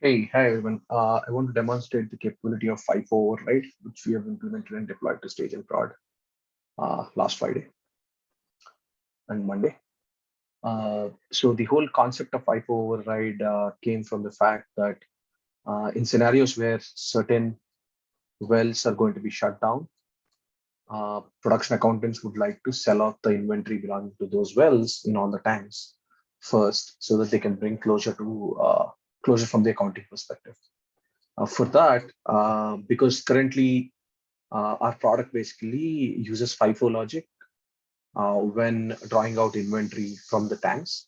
Hi everyone. I want to demonstrate the capability of FIFO override, which we have implemented and deployed to stage and prod last Friday and Monday. So the whole concept of FIFO override came from the fact that in scenarios where certain wells are going to be shut down, production accountants would like to sell off the inventory belonging to those wells in all the tanks first, so that they can bring closure to closure from the accounting perspective. For that, because currently our product basically uses FIFO logic when drawing out inventory from the tanks.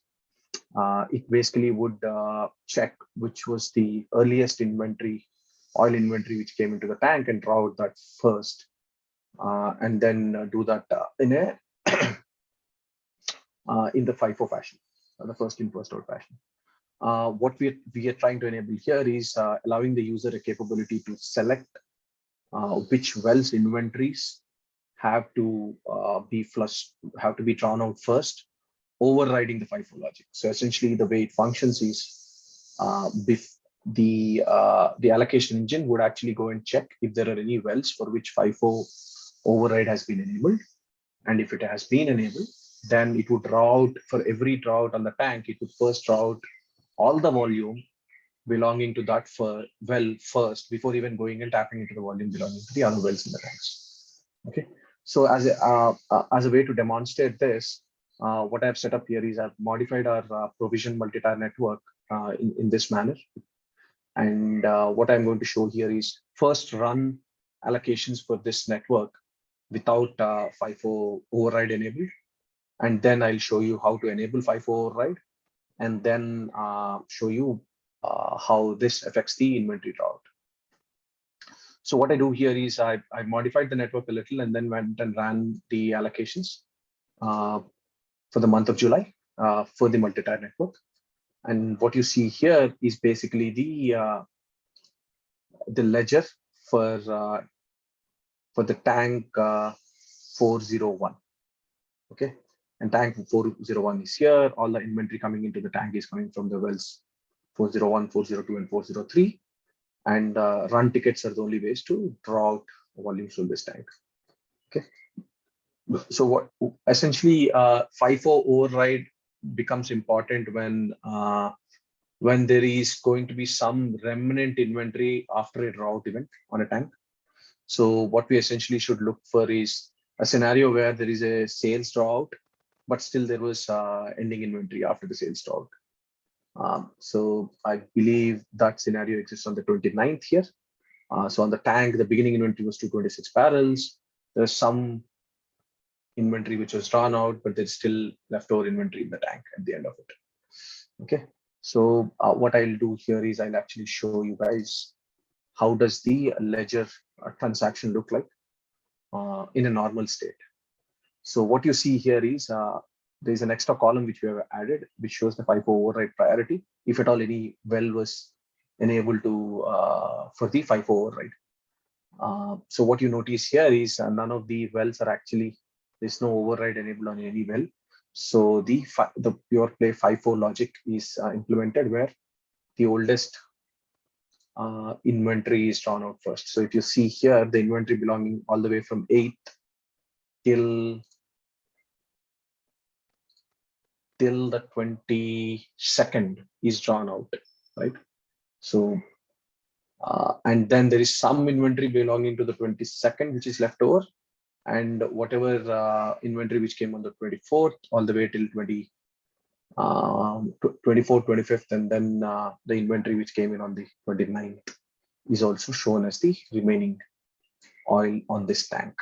It basically would check which was the earliest inventory, oil inventory which came into the tank and draw out that first, and then do that in the FIFO fashion, the first in first out fashion. What we are trying to enable here is allowing the user a capability to select which wells inventories have to be flushed, have to be drawn out first, overriding the FIFO logic. So essentially, the way it functions is the allocation engine would actually go and check if there are any wells for which FIFO override has been enabled, and if it has been enabled, then it would draw out for every draw out on the tank. It would first draw out all the volume belonging to that well first before even going and tapping into the volume belonging to the other wells in the tanks. Okay, so as a way to demonstrate this, what I've set up here is I've modified our provision multi-tier network in this manner. And what I'm going to show here is first run allocations for this network without FIFO override enabled. And then I'll show you how to enable FIFO override, and then show you how this affects the inventory route. So what I do here is I modified the network a little and then went and ran the allocations for the month of July for the multi-tier network. And what you see here is basically the ledger for the tank 401. Okay, and tank 401 is here. All the inventory coming into the tank is coming from the wells 401, 402, and 403. And run tickets are the only ways to draw out volumes from this tank. Okay. So what essentially FIFO override becomes important when there is going to be some remnant inventory after a draw out event on a tank. So what we essentially should look for is a scenario where there is a sales draw out, but still there was ending inventory after the sales draw out. So I believe that scenario exists on the 29th here. So on the tank, the beginning inventory was 226 barrels. There's some inventory which was drawn out, but there's still leftover inventory in the tank at the end of it. Okay. So what I'll do here is I'll actually show you guys how does the ledger transaction look like in a normal state. So what you see here is there's an extra column which we have added, which shows the FIFO override priority, if at all any well was enabled to for the FIFO override. So what you notice here is none of the wells are actually, there's no override enabled on any well. So the pure play FIFO logic is implemented where the oldest inventory is drawn out first. So if you see here, the inventory belonging all the way from 8th till the 22nd is drawn out, right? So, and then there is some inventory belonging to the 22nd, which is left over, and whatever inventory which came on the 24th all the way till 24th, 25th, and then the inventory which came in on the 29th is also shown as the remaining oil on this tank.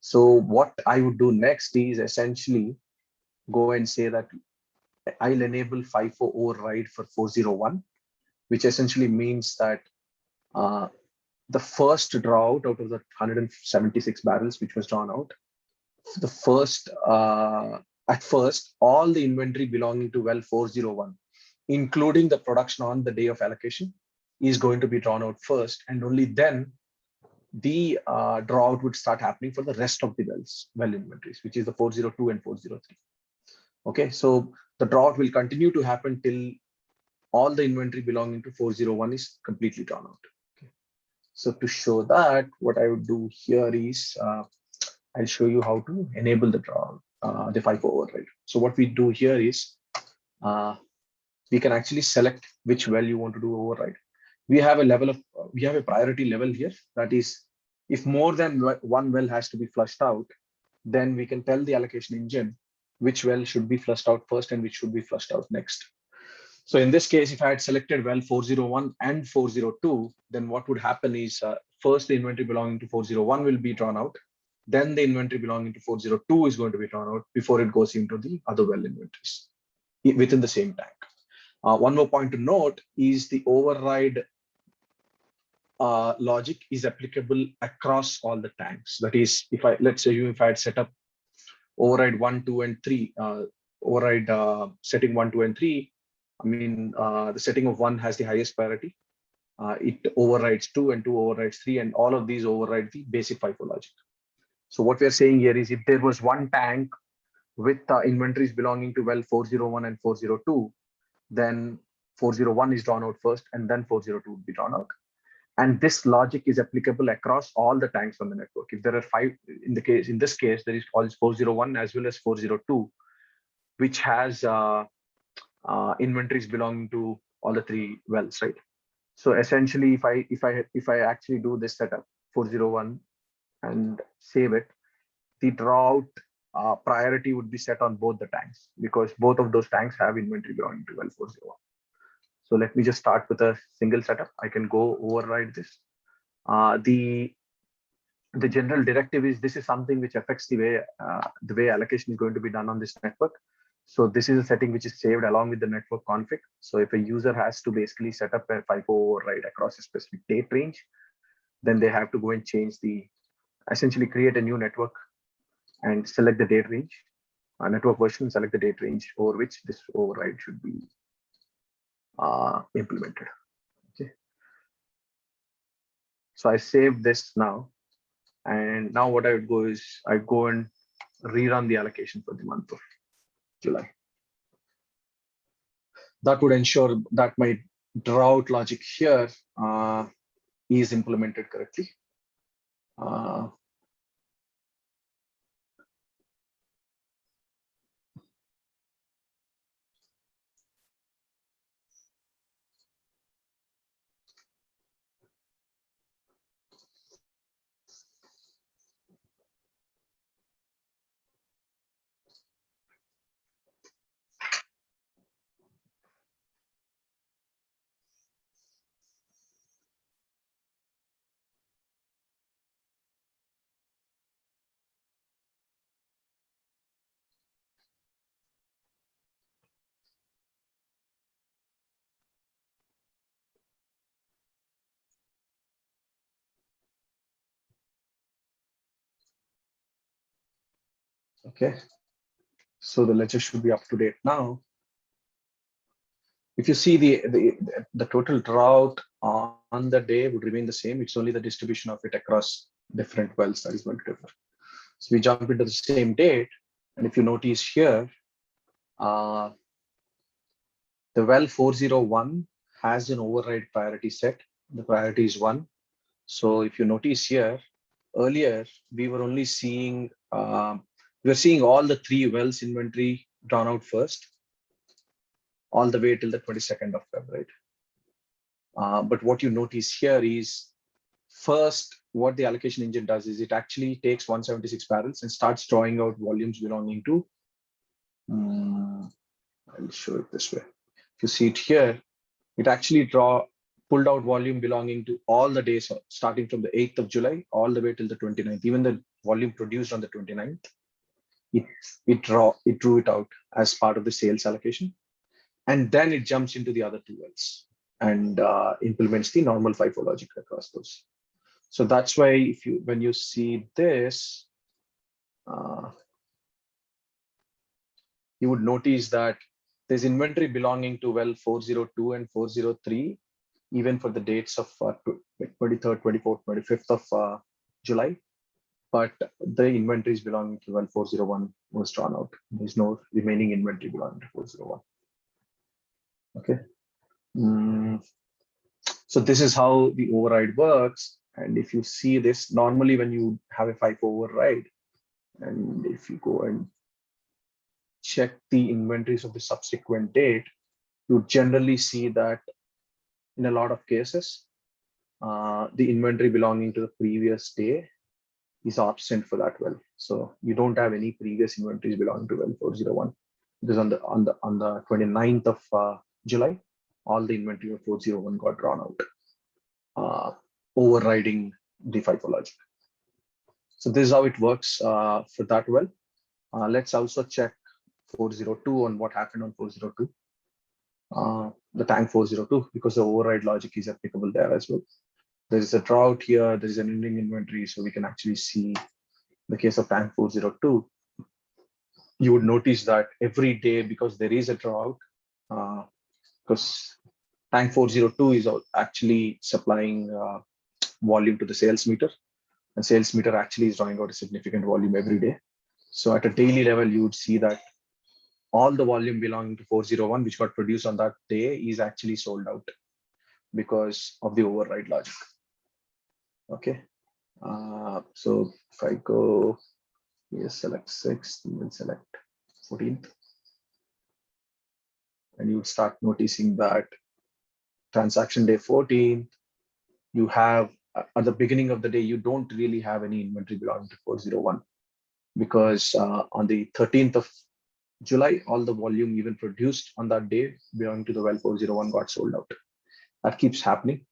So what I would do next is essentially go and say that I'll enable FIFO override for 401, which essentially means that the first draw out of the 176 barrels which was drawn out, the first at first all the inventory belonging to well 401, including the production on the day of allocation, is going to be drawn out first, and only then the draw out would start happening for the rest of the well inventories, which is the 402 and 403. Okay, so the drought will continue to happen till all the inventory belonging to 401 is completely drawn out. Okay. So to show that, what I would do here is I'll show you how to enable the the FIFO override. So what we do here is we can actually select which well you want to do override. We have a level of we have a priority level here. That is, if more than one well has to be flushed out, then we can tell the allocation engine which well should be flushed out first and which should be flushed out next. So in this case, if I had selected well 401 and 402, then what would happen is first the inventory belonging to 401 will be drawn out. Then the inventory belonging to 402 is going to be drawn out before it goes into the other well inventories within the same tank. One more point to note is the override logic is applicable across all the tanks. That is, let's say if I had set up override 1, 2, and 3, override setting 1, 2, and 3, I mean, the setting of 1 has the highest priority. It overrides 2 and 2 overrides 3, and all of these override the basic FIFO logic. So what we're saying here is if there was one tank with inventories belonging to well 401 and 402, then 401 is drawn out first and then 402 would be drawn out. And this logic is applicable across all the tanks on the network. If there are 5, in this case, there is 401 as well as 402, which has inventories belonging to all the 3 wells, right? So essentially, if I actually do this setup 401 and save it, the drawout priority would be set on both the tanks because both of those tanks have inventory belonging to well 401. So let me just start with a single setup. I can go override this. The general directive is this is something which affects the way allocation is going to be done on this network. So this is a setting which is saved along with the network config. So if a user has to basically set up a FIFO override across a specific date range, then they have to go and change essentially create a new network and select the date range, network version, select the date range over which this override should be implemented. Okay. So I saved this now. And now what I would go is I go and rerun the allocation for the month of July. That would ensure that my drawout logic here is implemented correctly. Okay, so the ledger should be up to date now. If you see the total drawout on the day would remain the same. It's only the distribution of it across different wells that is going to differ. So we jump into the same date, and if you notice here, the well 401 has an override priority set. The priority is 1. So if you notice here, earlier we were only seeing we were seeing all the 3 wells inventory drawn out first, all the way till the 22nd of February. But what you notice here is first, what the allocation engine does is it actually takes 176 barrels and starts drawing out volumes belonging to, I'll show it this way. If you see it here, it actually pulled out volume belonging to all the days starting from the 8th of July all the way till the 29th. Even the volume produced on the 29th, it drew it out as part of the sales allocation. And then it jumps into the other 2 wells and implements the normal FIFO logic across those. So that's why when you see this, you would notice that there's inventory belonging to well 402 and 403, even for the dates of 23rd, 24th, 25th of July. But the inventories belonging to well 401 was drawn out. There's no remaining inventory belonging to 401. Okay. So this is how the override works. And if you see this, normally when you have a FIFO override, and if you go and check the inventories of the subsequent date, you generally see that in a lot of cases, the inventory belonging to the previous day is absent for that well. So you don't have any previous inventories belonging to well 401. Because on the 29th of July, all the inventory of 401 got drawn out, overriding the FIFO logic. So this is how it works for that well. Let's also check 402 on what happened on 402. The tank 402, because the override logic is applicable there as well. There is a drought here, there is an ending inventory, so we can actually see the case of tank 402. You would notice that every day, because there is a drought, because tank 402 is actually supplying volume to the sales meter, and sales meter actually is drawing out a significant volume every day. So at a daily level, you would see that all the volume belonging to 401, which got produced on that day, is actually sold out because of the override logic. Okay. So if I go here, select 6th, and then select 14th, and you would start noticing that transaction day 14th, you have at the beginning of the day, you don't really have any inventory belonging to 401, because on the 13th of July, all the volume even produced on that day belonging to the well 401 got sold out. That keeps happening.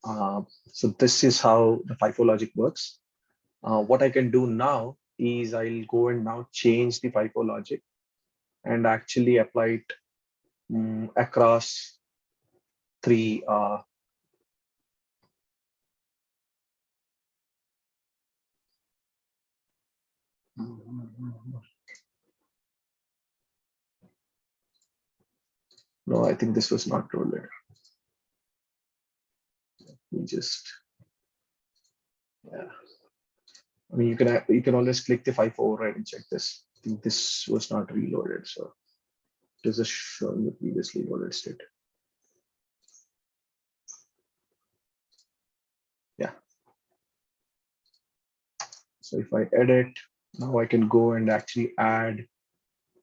So this is how the FIFO logic works. What I can do now is I'll go and now change the FIFO logic and actually apply it across three no, I think this was not loaded. We just, yeah. I mean, you can always click the FIFO override and check this. I think this was not reloaded, so it is just showing the previously loaded state. Yeah. So if I edit, now I can go and actually add,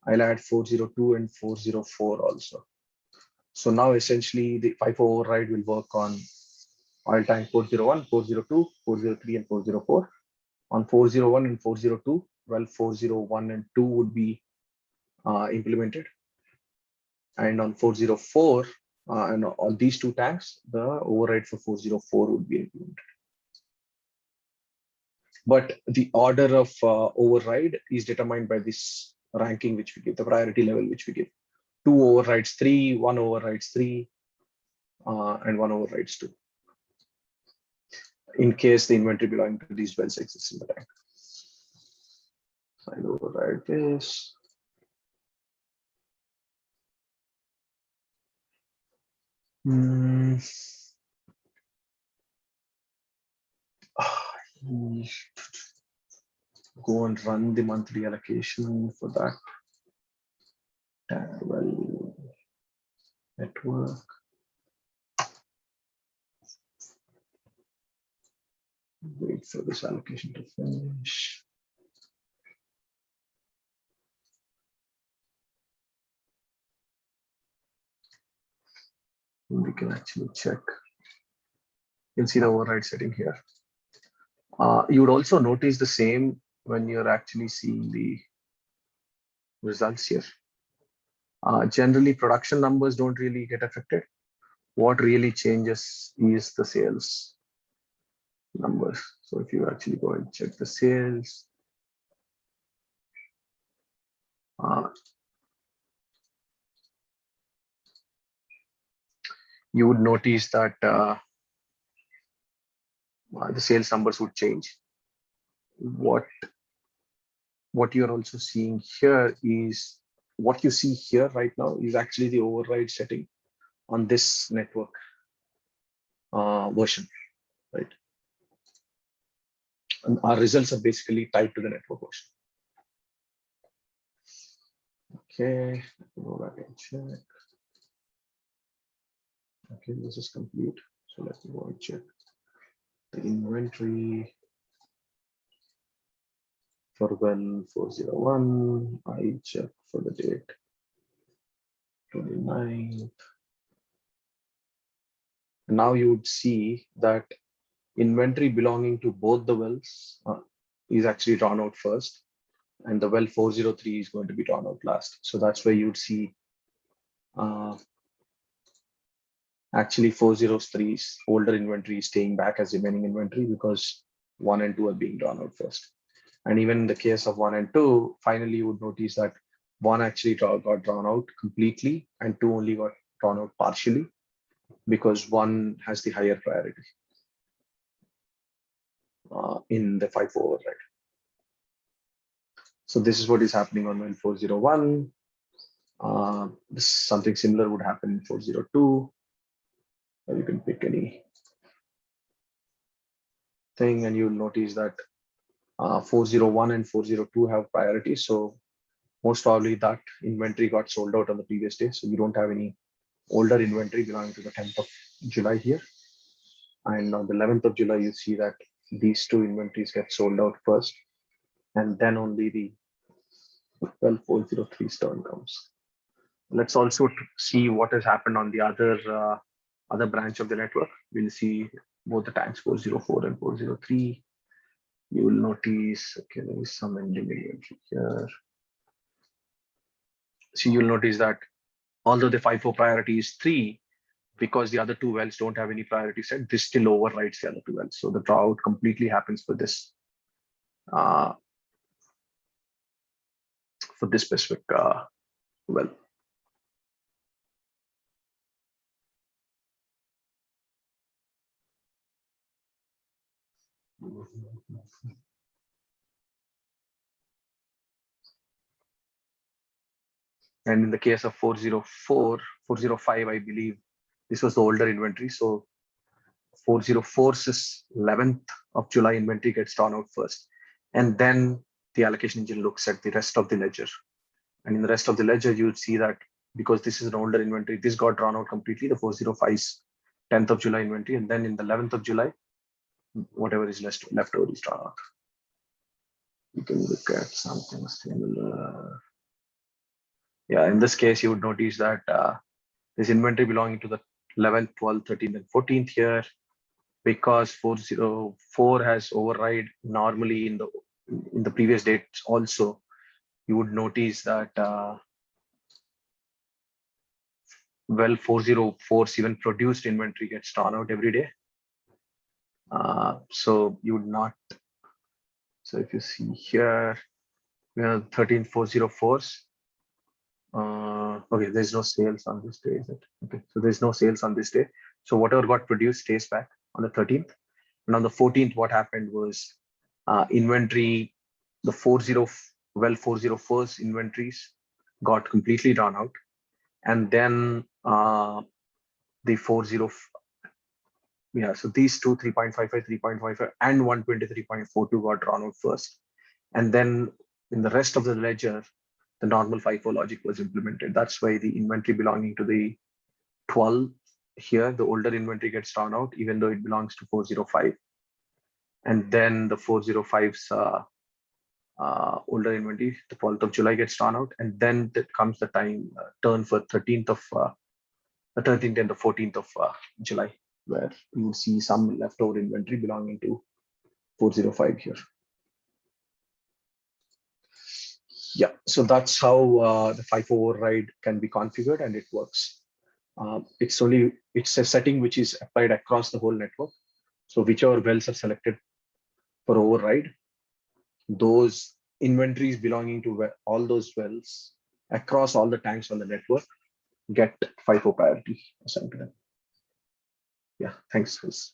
I'll add 402 and 404 also. So now essentially the FIFO override will work on oil tank 401, 402, 403, and 404. On 401 and 402, well, 401 and 2 would be implemented. And on 404, and on these two tanks, the override for 404 would be implemented. But the order of override is determined by this ranking which we give, the priority level which we give. 2 overrides 3, 1 overrides 3, and 1 overrides 2. In case the inventory belonging to these wells exists in the tank. I'll override this. Go and run the monthly allocation for that well network. Wait for this allocation to finish. We can actually check. You can see the override setting here. You would also notice the same when you're actually seeing the results here. Generally, production numbers don't really get affected. What really changes is the sales numbers. So if you actually go and check the sales, you would notice that the sales numbers would change. What you're also seeing here is, what you see here right now is actually the override setting on this network version, right? And our results are basically tied to the network version. Okay, go back and check. Okay, this is complete. So let me go and check the inventory for well 401. I check for the date 29th. Now you would see that inventory belonging to both the wells is actually drawn out first, and the well 403 is going to be drawn out last. So that's where you'd see actually 403's older inventory staying back as remaining inventory because 1 and 2 are being drawn out first. And even in the case of 1 and 2, finally you would notice that 1 actually got drawn out completely and 2 only got drawn out partially because 1 has the higher priority in the FIFO override. So this is what is happening on well 401. Something similar would happen in 402. Or you can pick any thing and you'll notice that 401 and 402 have priority. So most probably that inventory got sold out on the previous day. So you don't have any older inventory belonging to the 10th of July here. And on the 11th of July, you see that these two inventories get sold out first, and then only the 403 turn comes. Let's also see what has happened on the other branch of the network. We'll see both the tanks 404 and 403. You will notice, okay, there is some ending inventory here. So you'll notice that although the FIFO priority is 3, because the other two wells don't have any priority set, this still overrides the other two wells. So the drawout completely happens for this specific well. And in the case of 404, 405, I believe this was the older inventory. So 404's 11th of July inventory gets drawn out first. And then the allocation engine looks at the rest of the ledger. And in the rest of the ledger, you'll see that because this is an older inventory, this got drawn out completely, the 405's 10th of July inventory. And then in the 11th of July, whatever is left over is drawn out. You can look at something similar. Yeah, in this case, you would notice that this inventory belonging to the 11th, 12th, 13th, and 14th here, because 404 has override normally in the previous dates also, you would notice that well 404's even produced inventory gets drawn out every day. So you would not. So if you see here, we have 13 404's. Okay, there's no sales on this day, is it? Okay, so there's no sales on this day. So whatever got produced stays back on the 13th. And on the 14th, what happened was inventory, the 404's inventories got completely drawn out. And then the 40, yeah, so these two, 3.55, 3.55, and 123.42 got drawn out first. And then in the rest of the ledger, the normal FIFO logic was implemented. That's why the inventory belonging to the 12 here, the older inventory gets drawn out, even though it belongs to 405. And then the 405's older inventory, the 12th of July gets drawn out. And then that comes the time turn for 13th and the 14th of July, where you will see some leftover inventory belonging to 405 here. Yeah, so that's how the FIFO override can be configured, and it works. It's a setting which is applied across the whole network. So whichever wells are selected for override, those inventories belonging to all those wells across all the tanks on the network get FIFO priority assigned to them. Yeah, thanks, Chris.